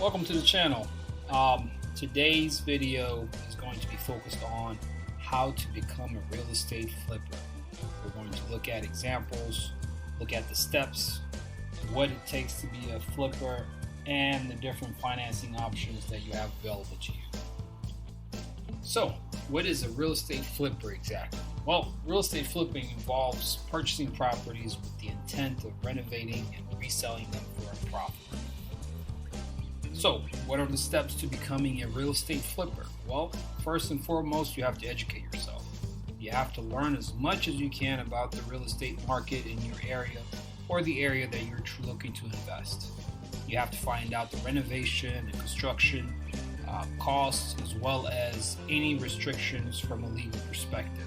Welcome to the channel. Today's video is going to be focused on how to become a real estate flipper. We're going to look at examples, look at the steps, what it takes to be a flipper, and the different financing options that you have available to you. So, what is a real estate flipper exactly? Well, real estate flipping involves purchasing properties with the intent of renovating and reselling them for a profit. So, what are the steps to becoming a real estate flipper? Well, first and foremost, you have to educate yourself. You have to learn as much as you can about the real estate market in your area or the area that you're looking to invest. You have to find out the renovation and construction costs, as well as any restrictions from a legal perspective,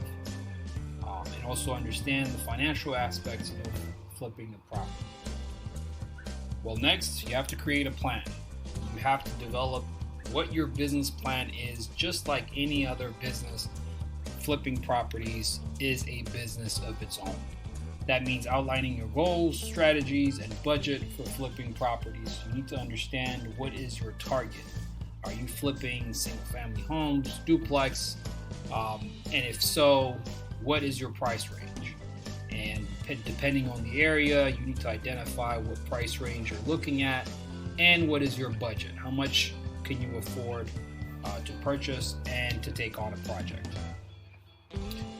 and also understand the financial aspects of flipping the property. Well, next, you have to create a plan. You have to develop what your business plan is. Just like any other business, flipping properties is a business of its own. That means outlining your goals, strategies, and budget for flipping properties. You need to understand what is your target. Are you flipping single-family homes, duplex? And if so, what is your price range? And depending on the area, you need to identify what price range you're looking at and what is your budget. How much can you afford to purchase and to take on a project?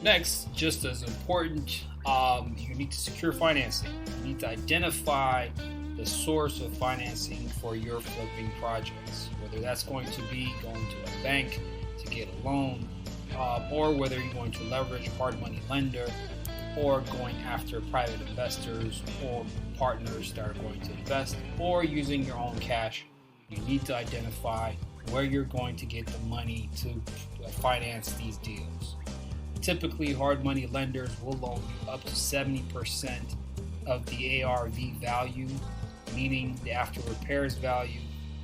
Next, just as important, you need to secure financing. You need to identify the source of financing for your flipping projects, whether that's going to be going to a bank to get a loan, or whether you're going to leverage a hard money lender, or going after private investors or partners that are going to invest, or using your own cash. You need to identify where you're going to get the money to finance these deals. Typically, hard money lenders will loan you up to 70% of the ARV value, meaning the after repairs value.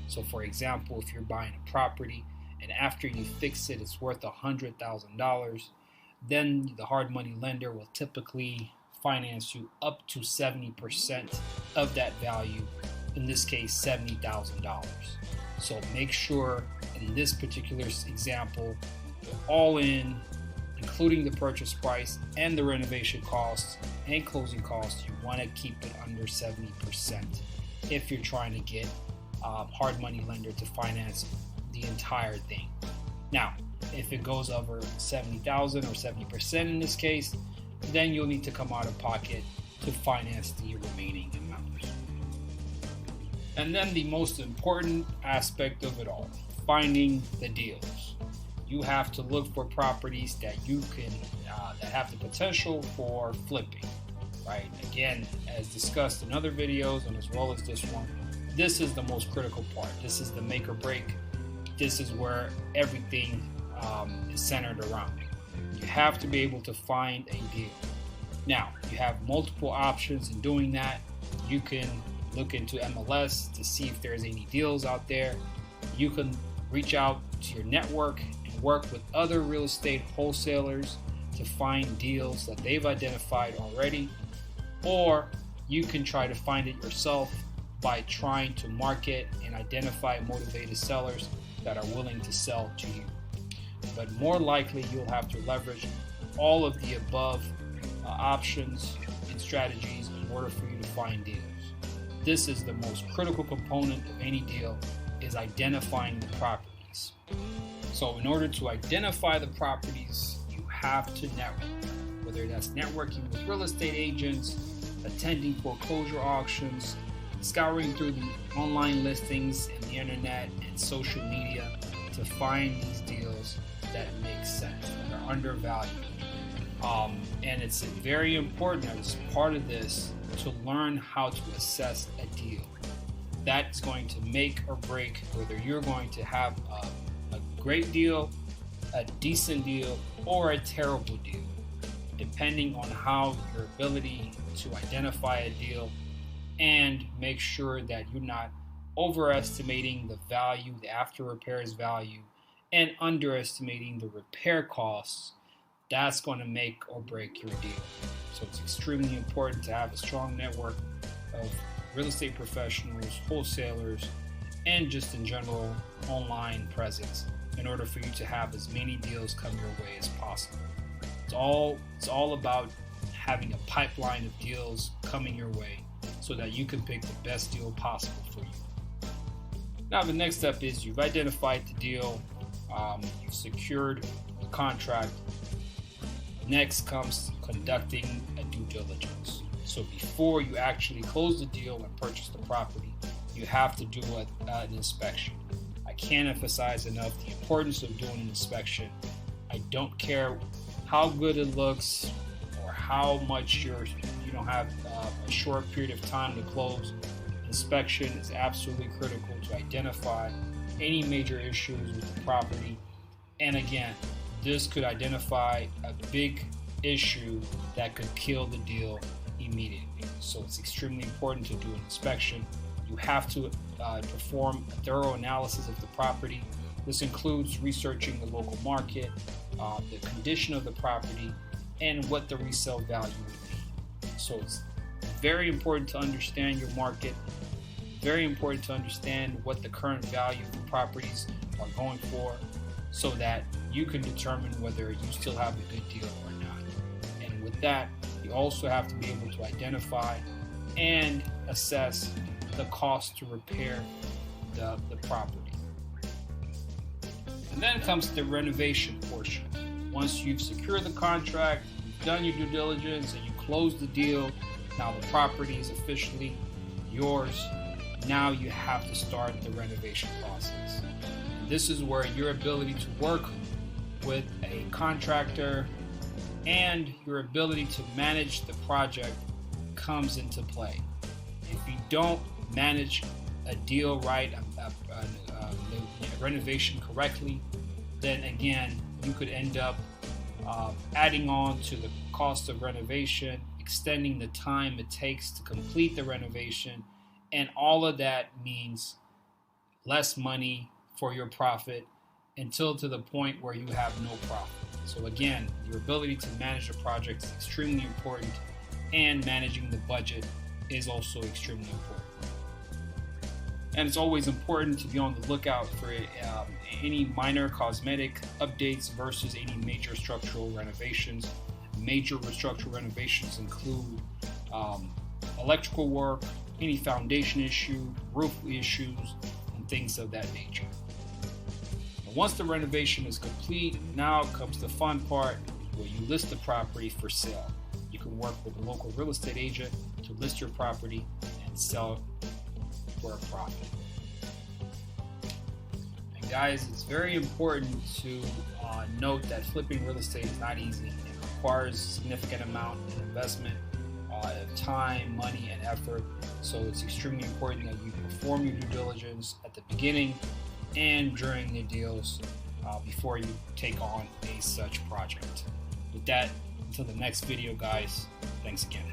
So for example, if you're buying a property and after you fix it, it's worth $100,000, then the hard money lender will typically finance you up to 70% of that value, in this case $70,000. So make sure in this particular example, all in, including the purchase price and the renovation costs and closing costs, you want to keep it under 70% if you're trying to get a hard money lender to finance the entire thing. Now, if it goes over 70,000 or 70% in this case, then you'll need to come out of pocket to finance the remaining amount. And then the most important aspect of it all, finding the deals. You have to look for properties that you can that have the potential for flipping, right? Again, as discussed in other videos and as well as this one, this is the most critical part. This is the make or break. This is where everything is centered around. You have to be able to find a deal. Now, you have multiple options in doing that. You can look into MLS to see if there's any deals out there. You can reach out to your network and work with other real estate wholesalers to find deals that they've identified already, or you can try to find it yourself by trying to market and identify motivated sellers that are willing to sell to you. But more likely, you'll have to leverage all of the above options and strategies in order for you to find deals. This is the most critical component of any deal, is identifying the properties. So in order to identify the properties, you have to network, whether that's networking with real estate agents, attending foreclosure auctions, scouring through the online listings and the internet and social media to find these deals that make sense, that are undervalued. And it's very important as part of this to learn how to assess a deal. That's going to make or break whether you're going to have a great deal, a decent deal, or a terrible deal, depending on how your ability to identify a deal and make sure that you're not overestimating the value, the after repairs value, and underestimating the repair costs. That's going to make or break your deal. So it's extremely important to have a strong network of real estate professionals, wholesalers, and just in general online presence in order for you to have as many deals come your way as possible. It's all about having a pipeline of deals coming your way so that you can pick the best deal possible for you. Now the next step is you've identified the deal, you've secured the contract. Next comes conducting a due diligence. So before you actually close the deal and purchase the property, you have to do an inspection. I can't emphasize enough the importance of doing an inspection. I don't care how good it looks or how much you don't have a short period of time to close. Inspection is absolutely critical to identify any major issues with the property. And again, this could identify a big issue that could kill the deal immediately. So it's extremely important to do an inspection. You have to perform a thorough analysis of the property. This includes researching the local market, the condition of the property, and what the resale value would be. So it's very important to understand your market, very important to understand what the current value of the properties are going for so that you can determine whether you still have a good deal or not. And with that, you also have to be able to identify and assess the cost to repair the property. And then comes the renovation portion. Once you've secured the contract, you've done your due diligence, and you close the deal, now the property is officially yours. Now you have to start the renovation process. And this is where your ability to work with a contractor and your ability to manage the project comes into play. If you don't manage a deal right, the renovation correctly, then again, you could end up adding on to the cost of renovation, extending the time it takes to complete the renovation, and all of that means less money for your profit until to the point where you have no profit. So again, your ability to manage a project is extremely important, and managing the budget is also extremely important. And it's always important to be on the lookout for any minor cosmetic updates versus any major structural renovations. Major structural renovations include electrical work, any foundation issue, roof issues, and things of that nature. And once the renovation is complete, now comes the fun part where you list the property for sale. You can work with a local real estate agent to list your property and sell for a profit. And guys, it's very important to note that flipping real estate is not easy. It requires a significant amount of investment of time, money, and effort. So it's extremely important that you perform your due diligence at the beginning and during the deals before you take on a such project. With that, until the next video, guys, thanks again.